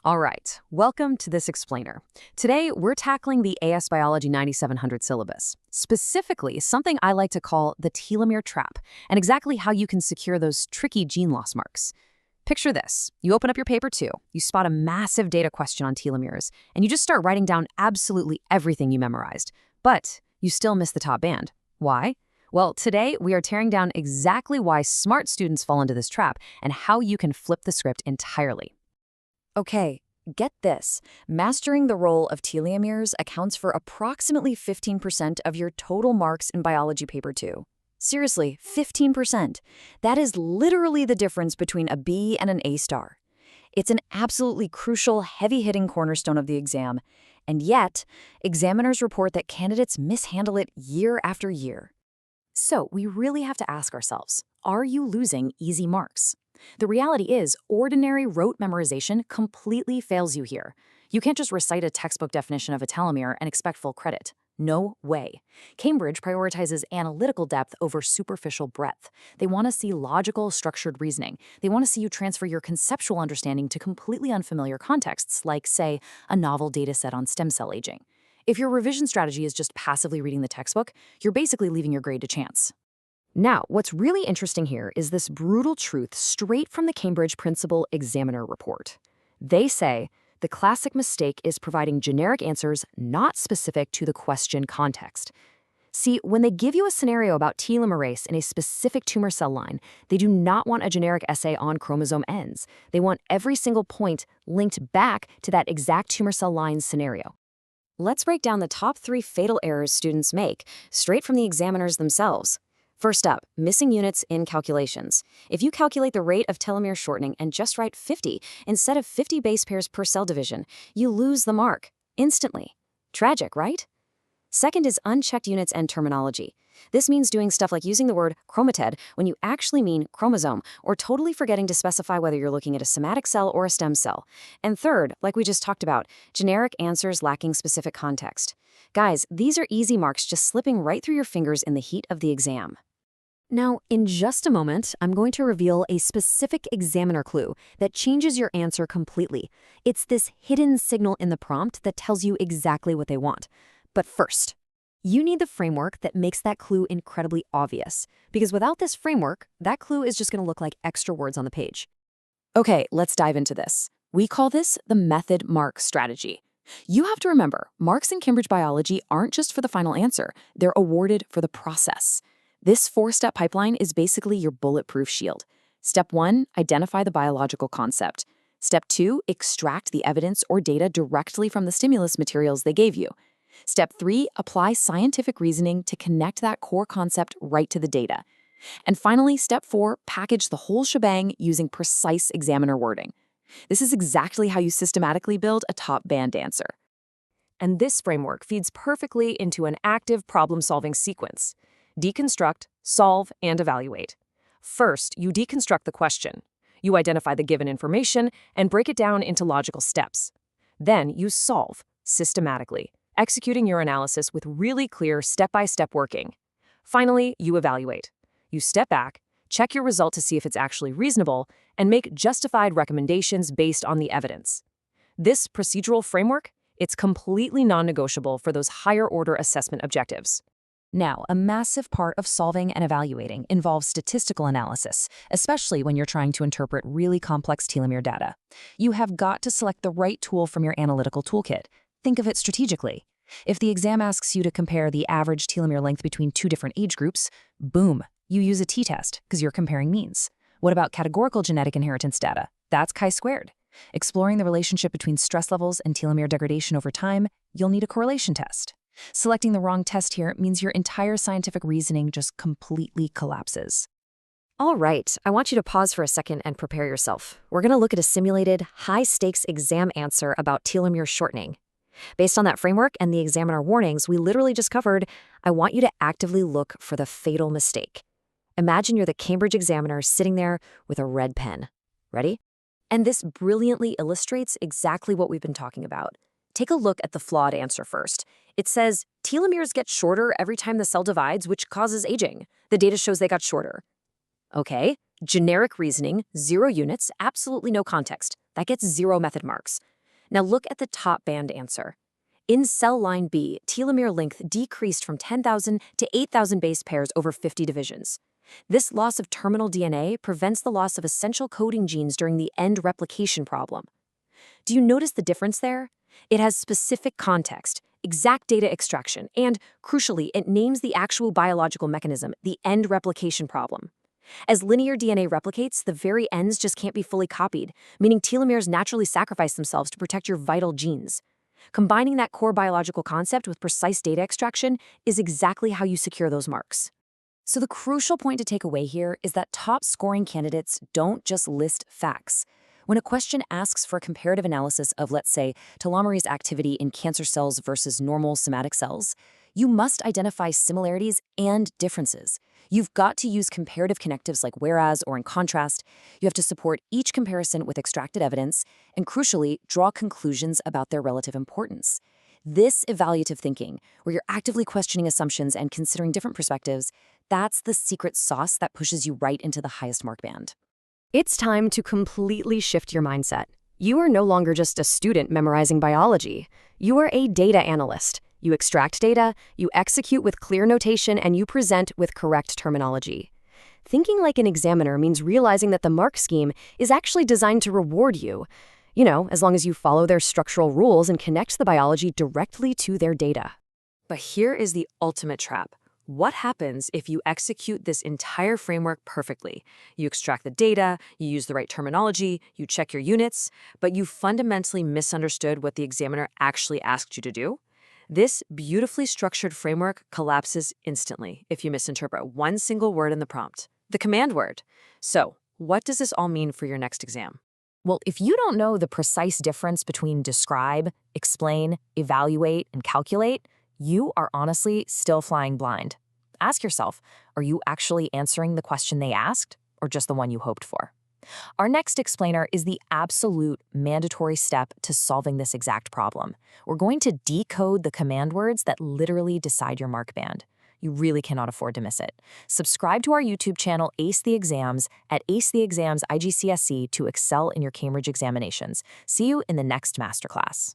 All right, welcome to this explainer. Today, we're tackling the AS Biology 9700 syllabus, specifically something I like to call the telomere trap, and exactly how you can secure those tricky gene loss marks. Picture this. You open up your paper two, you spot a massive data question on telomeres, and you just start writing down absolutely everything you memorized. But you still miss the top band. Why? Well, today we are tearing down exactly why smart students fall into this trap and how you can flip the script entirely. Okay, get this. Mastering the role of telomeres accounts for approximately 15% of your total marks in biology paper 2. Seriously, 15%. That is literally the difference between a B and an A star. It's an absolutely crucial, heavy-hitting cornerstone of the exam, and yet, examiners report that candidates mishandle it year after year. So we really have to ask ourselves, are you losing easy marks? The reality is, ordinary rote memorization completely fails you here. You can't just recite a textbook definition of a telomere and expect full credit. No way. Cambridge prioritizes analytical depth over superficial breadth. They want to see logical, structured reasoning. They want to see you transfer your conceptual understanding to completely unfamiliar contexts, like, say, a novel dataset on stem cell aging. If your revision strategy is just passively reading the textbook, you're basically leaving your grade to chance. Now, what's really interesting here is this brutal truth straight from the Cambridge Principal Examiner report. They say the classic mistake is providing generic answers not specific to the question context. See, when they give you a scenario about telomerase in a specific tumor cell line, they do not want a generic essay on chromosome ends. They want every single point linked back to that exact tumor cell line scenario. Let's break down the top 3 fatal errors students make, straight from the examiners themselves. First up, missing units in calculations. If you calculate the rate of telomere shortening and just write 50 instead of 50 base pairs per cell division, you lose the mark instantly. Tragic, right? Second is unchecked units and terminology. This means doing stuff like using the word chromatid when you actually mean chromosome, or totally forgetting to specify whether you're looking at a somatic cell or a stem cell. And third, like we just talked about, generic answers lacking specific context. Guys, these are easy marks just slipping right through your fingers in the heat of the exam. Now, in just a moment, I'm going to reveal a specific examiner clue that changes your answer completely. It's this hidden signal in the prompt that tells you exactly what they want. But first, you need the framework that makes that clue incredibly obvious, because without this framework, that clue is just going to look like extra words on the page. Okay, let's dive into this. We call this the method mark strategy. You have to remember, marks in Cambridge biology aren't just for the final answer, they're awarded for the process. This 4-step pipeline is basically your bulletproof shield. Step 1, identify the biological concept. Step 2, extract the evidence or data directly from the stimulus materials they gave you. Step 3, apply scientific reasoning to connect that core concept right to the data. And finally, step 4, package the whole shebang using precise examiner wording. This is exactly how you systematically build a top band answer. And this framework feeds perfectly into an active problem-solving sequence. Deconstruct, solve, and evaluate. First, you deconstruct the question. You identify the given information and break it down into logical steps. Then you solve, systematically, executing your analysis with really clear step-by-step working. Finally, you evaluate. You step back, check your result to see if it's actually reasonable, and make justified recommendations based on the evidence. This procedural framework, it's completely non-negotiable for those higher-order assessment objectives. Now, a massive part of solving and evaluating involves statistical analysis, especially when you're trying to interpret really complex telomere data. You have got to select the right tool from your analytical toolkit. Think of it strategically. If the exam asks you to compare the average telomere length between 2 different age groups, boom, you use a t-test because you're comparing means. What about categorical genetic inheritance data? That's chi-squared. Exploring the relationship between stress levels and telomere degradation over time, you'll need a correlation test. Selecting the wrong test here means your entire scientific reasoning just completely collapses. All right, I want you to pause for a second and prepare yourself. We're going to look at a simulated, high-stakes exam answer about telomere shortening. Based on that framework and the examiner warnings we literally just covered, I want you to actively look for the fatal mistake. Imagine you're the Cambridge examiner sitting there with a red pen. Ready? And this brilliantly illustrates exactly what we've been talking about. Take a look at the flawed answer first. It says, telomeres get shorter every time the cell divides, which causes aging. The data shows they got shorter. Okay, generic reasoning, 0 units, absolutely no context. That gets 0 method marks. Now look at the top band answer. In cell line B, telomere length decreased from 10,000 to 8,000 base pairs over 50 divisions. This loss of terminal DNA prevents the loss of essential coding genes during the end replication problem. Do you notice the difference there? It has specific context, exact data extraction, and, crucially, it names the actual biological mechanism, the end replication problem. As linear DNA replicates, the very ends just can't be fully copied, meaning telomeres naturally sacrifice themselves to protect your vital genes. Combining that core biological concept with precise data extraction is exactly how you secure those marks. So the crucial point to take away here is that top-scoring candidates don't just list facts. When a question asks for a comparative analysis of, let's say, telomerase activity in cancer cells versus normal somatic cells, you must identify similarities and differences. You've got to use comparative connectives like whereas or in contrast. You have to support each comparison with extracted evidence, and crucially, draw conclusions about their relative importance. This evaluative thinking, where you're actively questioning assumptions and considering different perspectives, that's the secret sauce that pushes you right into the highest mark band. It's time to completely shift your mindset. You are no longer just a student memorizing biology. You are a data analyst. You extract data, you execute with clear notation, and you present with correct terminology. Thinking like an examiner means realizing that the mark scheme is actually designed to reward you. As long as you follow their structural rules and connect the biology directly to their data. But here is the ultimate trap. What happens if you execute this entire framework perfectly? You extract the data, you use the right terminology, you check your units, but you fundamentally misunderstood what the examiner actually asked you to do? This beautifully structured framework collapses instantly if you misinterpret one single word in the prompt, the command word. So, what does this all mean for your next exam? Well, if you don't know the precise difference between describe, explain, evaluate, and calculate, you are honestly still flying blind. Ask yourself, are you actually answering the question they asked, or just the one you hoped for? Our next explainer is the absolute mandatory step to solving this exact problem. We're going to decode the command words that literally decide your mark band. You really cannot afford to miss it. Subscribe to our YouTube channel, Ace the Exams, at Ace the Exams IGCSE to excel in your Cambridge examinations. See you in the next masterclass.